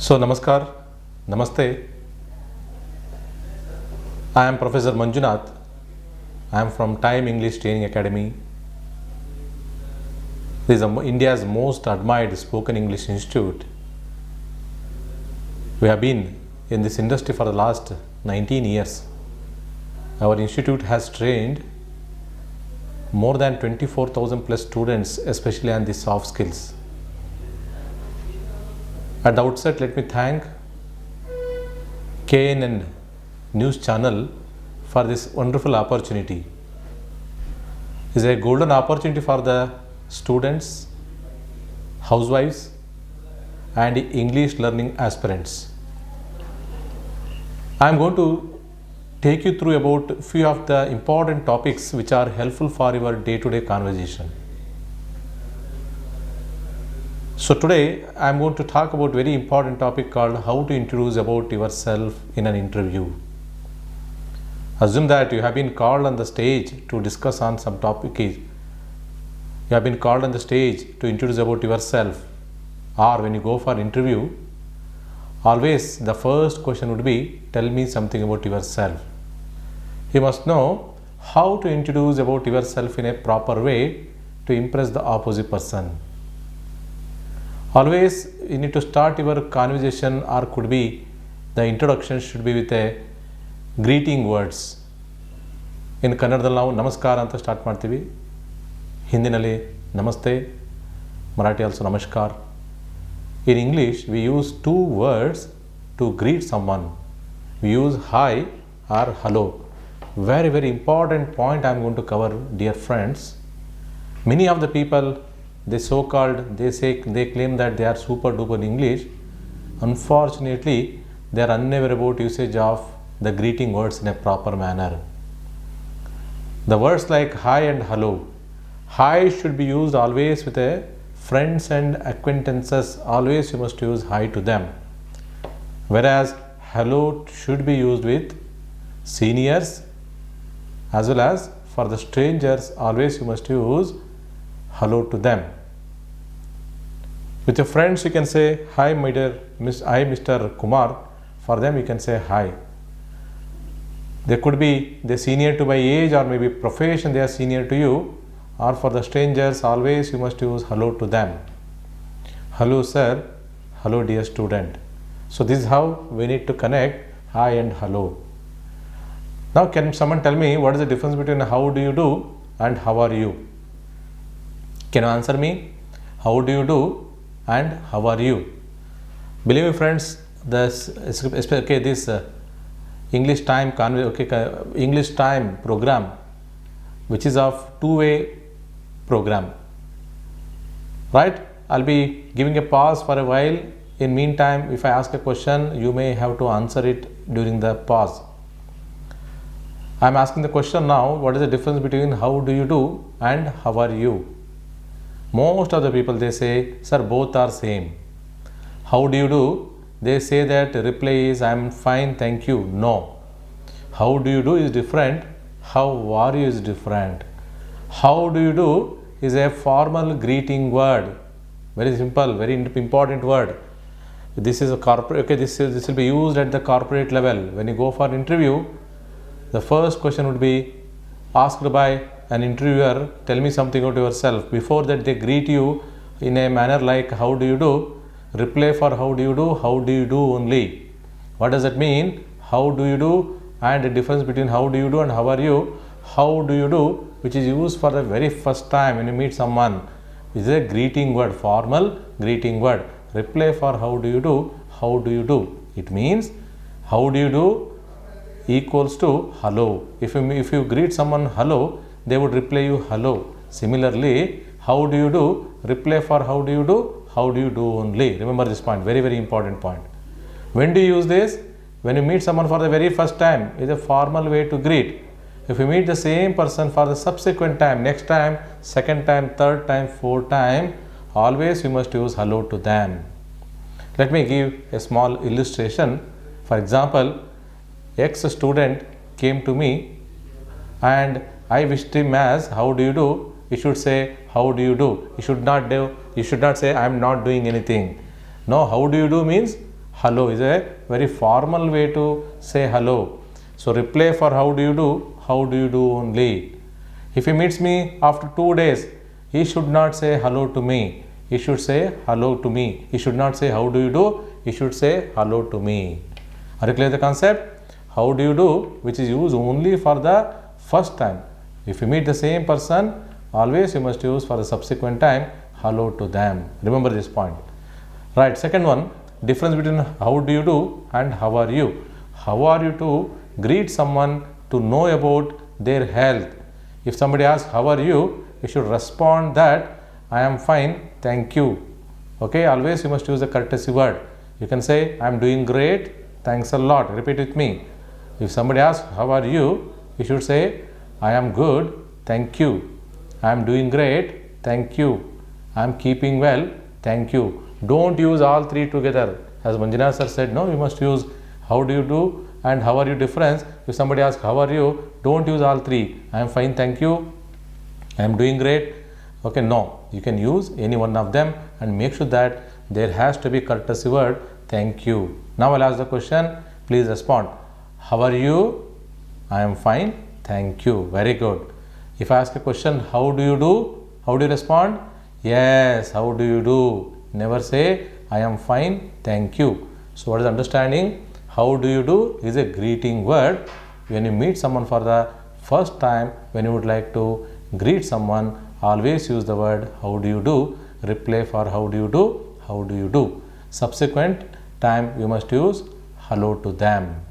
So, Namaskar, Namaste. I am Professor Manjunatha. I am from Time English Training Academy. This is India's most admired spoken English institute. We have been in this industry for the last 19 years. Our institute has trained more than 24,000 plus students, especially on the soft skills. At the outset, let me thank KNN News Channel for this wonderful opportunity. It is a golden opportunity for the students, housewives, and English learning aspirants. I am going to take you through about few of the important topics which are helpful for your day-to-day conversation. So today I am going to talk about very important topic called how to introduce about yourself in an interview. Assume that you have been called on the stage to discuss on some topic. You have been called on the stage to introduce about yourself, or when you go for interview, always the first question would be, tell me something about yourself. You must know how to introduce about yourself in a proper way to impress the opposite person. Always you need to start your conversation, or could be the introduction should be with a greeting words. In ಕನ್ನಡದಲ್ಲಿ ನಾವು ನಮಸ್ಕಾರ ಅಂತ start ಮಾಡ್ತೀವಿ, ಹಿಂದಿನಲ್ಲಿ ನಮಸ್ತೆ, Marathi also namaskar. In English we use two words to greet someone. We use hi or hello. Very important point I am going to cover, dear friends. Many of the people, they claim that they are super duper English. Unfortunately, they are unaware about usage of the greeting words in a proper manner. The words like hi and hello. Hi should be used always with a friends and acquaintances. Always you must use hi to them. Whereas hello should be used with seniors as well as for the strangers. Always you must use hello to them. With your friends you can say hi my dear I Mr. Kumar. For them you can say hi. They could be the senior to by age or maybe profession, they are senior to you. Or for the strangers, always you must use hello to them. Hello sir, hello dear student. So this is how we need to connect hi and hello. Now can someone tell me what is the difference between how do you do and how are you? Can you answer me? How do you do and how are you? Believe me friends, this English time English time program, which is of two-way program, right? I'll be giving a pause for a while. In meantime, if I ask a question, you may have to answer it during the pause. I'm asking the question now, what is the difference between how do you do and how are you? Most of the people, they say, sir, both are same. How do you do? They say that reply is I am fine, thank you. No. How do you do is different. How are you is different. How do you do is a formal greeting word. Very simple, very important word. This is a corporate, this will be used at the corporate level. When you go for interview, the first question would be asked by an interviewer, tell me something about yourself. Before that they greet you in a manner like how do you do. Reply for how do you do only. What does that mean? How do you do, and the difference between how do you do and how are you. How do you do, which is used for the very first time when you meet someone, is a greeting word, formal greeting word. Reply for how do you do, it means how do you do equals to hello. If you greet someone hello, they would reply you hello. Similarly, how do you do, reply for how do you do only. Remember this point, very important point. When do you use this? When you meet someone for the very first time, is a formal way to greet. If you meet the same person for the subsequent time, next time, second time, third time, fourth time, always you must use hello to them. Let me give a small illustration. For example, ex-student came to me and I wished him as how do you do. You should say how do you do. You should not say I am not doing anything. No, how do you do means Hello is a very formal way to say hello. So reply for how do you do only. If he meets me after 2 days, he should not say hello to me. He should say hello to me. He should not say how do you do. He should say hello to me. Are you clear the concept? How do you do, which is used only for the first time. If you meet the same person, always you must use for the subsequent time hello to them. Remember this point. Right, second one, difference between how do you do and how are you. How are you to greet someone to know about their health. If somebody asks how are you, you should respond that I am fine, thank you. Okay, always you must use a courtesy word. You can say I am doing great, thanks a lot. Repeat with me. If somebody asks how are you, you should say I am good, thank you. I am doing great, thank you. I am keeping well, thank you. Don't use all three together. As Manjunatha sir said, no, you must use how do you do and how are you difference. If somebody asks how are you, don't use all three. I am fine, thank you. I am doing great. Okay, no, you can use any one of them and make sure that there has to be courtesy word, thank you. Now I'll ask the question, please respond. How are you? I am fine, thank you. Very good. If I ask a question, how do you do? How do you respond? Yes, how do you do? Never say I am fine, thank you. So what is understanding? How do you do is a greeting word. When you meet someone for the first time, when you would like to greet someone, always use the word how do you do. Reply for how do you do, how do you do. Subsequent time you must use hello to them.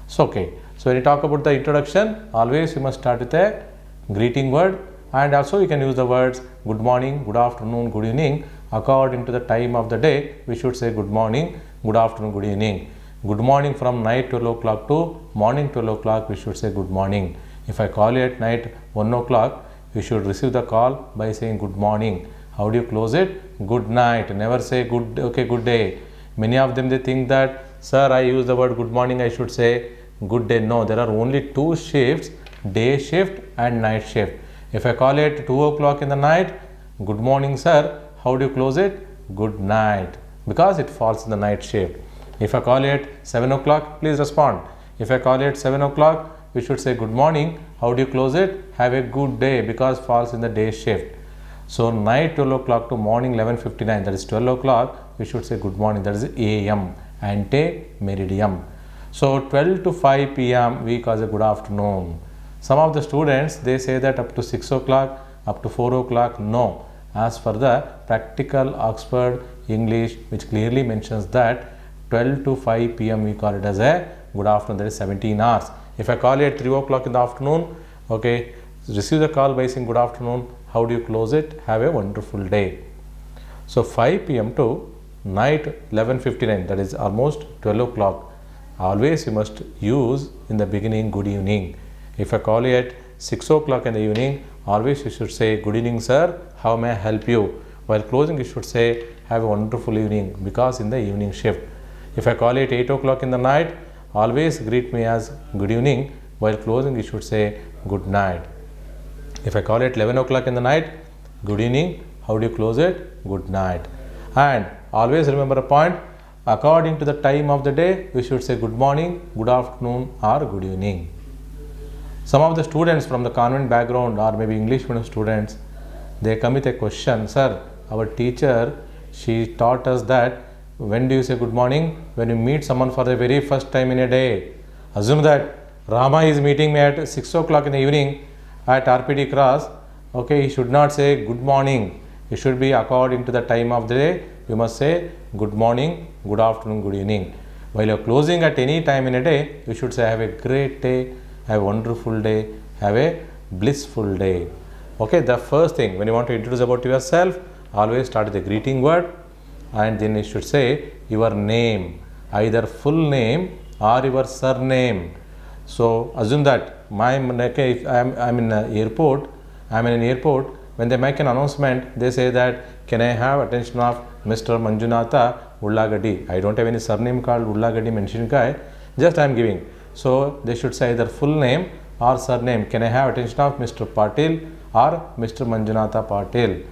So okay, so when you talk about the introduction, always you must start with a greeting word, and also you can use the words good morning, good afternoon, good evening. According to the time of the day, we should say good morning, good afternoon, good evening. Good morning from night 12 o'clock to morning 12 o'clock, we should say good morning. If I call you at night 1 o'clock, you should receive the call by saying good morning. How do you close it? Good night. Never say good day. Many of them they think that, sir, I use the word good morning, I should say good day. No, there are only two shifts, day shift and night shift. If I call it 2 o'clock in the night, good morning, sir. How do you close it? Good night, because it falls in the night shift. If I call it 7 o'clock, please respond. If I call it 7 o'clock, we should say good morning. How do you close it? Have a good day, because falls in the day shift. So night 12 o'clock to morning 11:59, that is 12 o'clock, we should say good morning, that is AM, ante meridiem. So 12 to 5 p.m. we call it good afternoon. Some of the students, they say that up to 6 o'clock, up to 4 o'clock. No. As for the practical Oxford English, which clearly mentions that 12 to 5 p.m. we call it as a good afternoon, that is 17 hours. If I call it 3 o'clock in the afternoon, okay, receive the call by saying good afternoon. How do you close it? Have a wonderful day. So 5 p.m. to night 11:59, that is almost 12 o'clock. Always you must use in the beginning good evening. If I call you at 6 o'clock in the evening, always you should say good evening, sir. How may I help you? While closing, you should say have a wonderful evening, because in the evening shift. If I call it 8 o'clock in the night, always greet me as good evening. While closing, you should say good night. If I call it 11 o'clock in the night, good evening. How do you close it? Good night. And always remember a point, according to the time of the day, we should say good morning, good afternoon, or good evening. Some of the students from the convent background, or maybe English medium students, they come with a question, sir, our teacher, she taught us that when do you say good morning? When you meet someone for the very first time in a day. Assume that Rama is meeting me at 6 o'clock in the evening at RPD Cross. Okay, he should not say good morning. It should be according to the time of the day. You must say good morning, good afternoon, good evening. While you are closing at any time in a day, you should say have a great day, have a wonderful day, have a blissful day. Okay, the first thing, when you want to introduce about yourself, always start with a greeting word, and then you should say your name, either full name or your surname. So assume that if I'm in an airport, when they make an announcement, they say that can I have attention of Mr. Manjunatha Ullagadi. I don't have any surname called Ullagadi mentioned guy, just I am giving. So they should say either full name or surname. Can I have attention of Mr. Patil or Mr. Manjunatha Patil?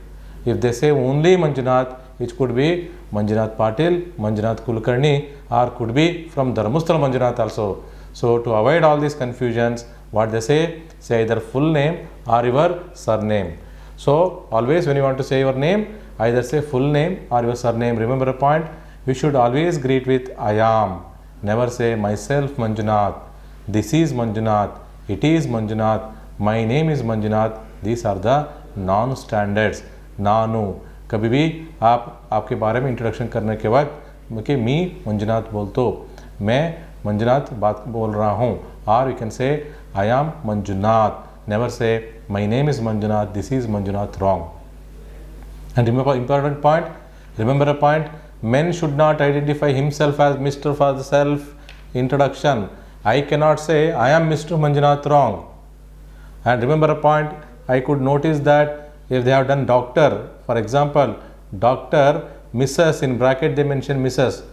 If they say only Manjunath, which could be Manjunath Patil, Manjunath Kulkarni, or could be from Dharmasthala Manjunath also. So to avoid all these confusions, what they say either full name or your surname. So always when you want to say your name, either say full name or your surname. Remember a point, we should always greet with I am. Never say myself Manjunath, this is Manjunath, it is Manjunath, my name is Manjunath. These are the non standards. नानू कभी भी आप आपके बारे में introduction करने के वक्त कि मी मंजुनाथ बोल तो मैं मंजुनाथ बात बोल रहा हूँ, और you can say I am Manjunath. Never say my name is Manjunath, this is Manjunath. Wrong. And remember important point, remember a point, men should not identify himself as Mr. for the self introduction. I cannot say I am Mr. Manjunath. Wrong. And remember a point, I could notice that if they have done doctor, for example, doctor, Mrs. in bracket they mention Mrs.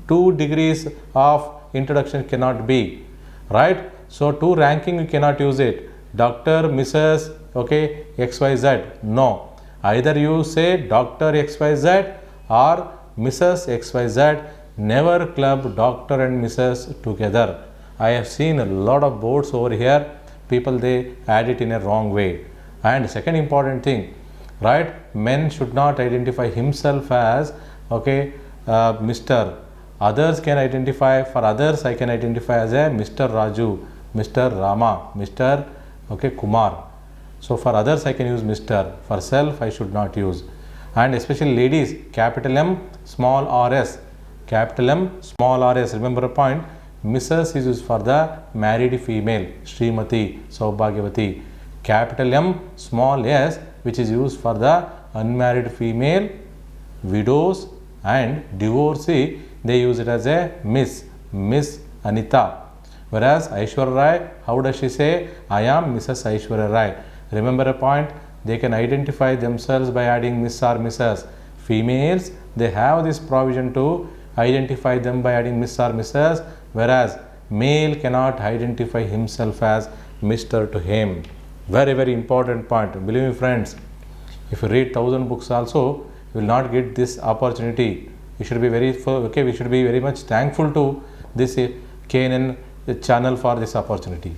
2 degrees of introduction cannot be, right? So 2 ranking you cannot use it. Doctor, Mrs. okay, XYZ. No. Either you say Dr. XYZ or Mrs. XYZ. Never club Doctor and Mrs. together. I have seen a lot of boards over here. People they add it in a wrong way. And second important thing, right? Men should not identify himself as okay, Mr. Others can identify. For others, I can identify as a Mr. Raju, Mr. Rama, Mr. okay Kumar. So for others I can use Mr. For self I should not use. And especially ladies, capital M, small rs, capital M, small rs. Remember a point, Mrs. is used for the married female, Srimati, Saubhagyavati. Capital M, small s, which is used for the unmarried female, widows and divorcee. They use it as a Miss, Miss Anita. Whereas Aishwarya Rai, how does she say? I am Mrs. Aishwarya Rai. Remember a point, they can identify themselves by adding Miss or Mrs. Females, they have this provision to identify them by adding Miss or Mrs. Whereas male cannot identify himself as Mr. to him. Very, very important point. Believe me friends, if you read 1000 books also, you will not get this opportunity. You should be very, okay, we should be very much thankful to this KNN channel for this opportunity.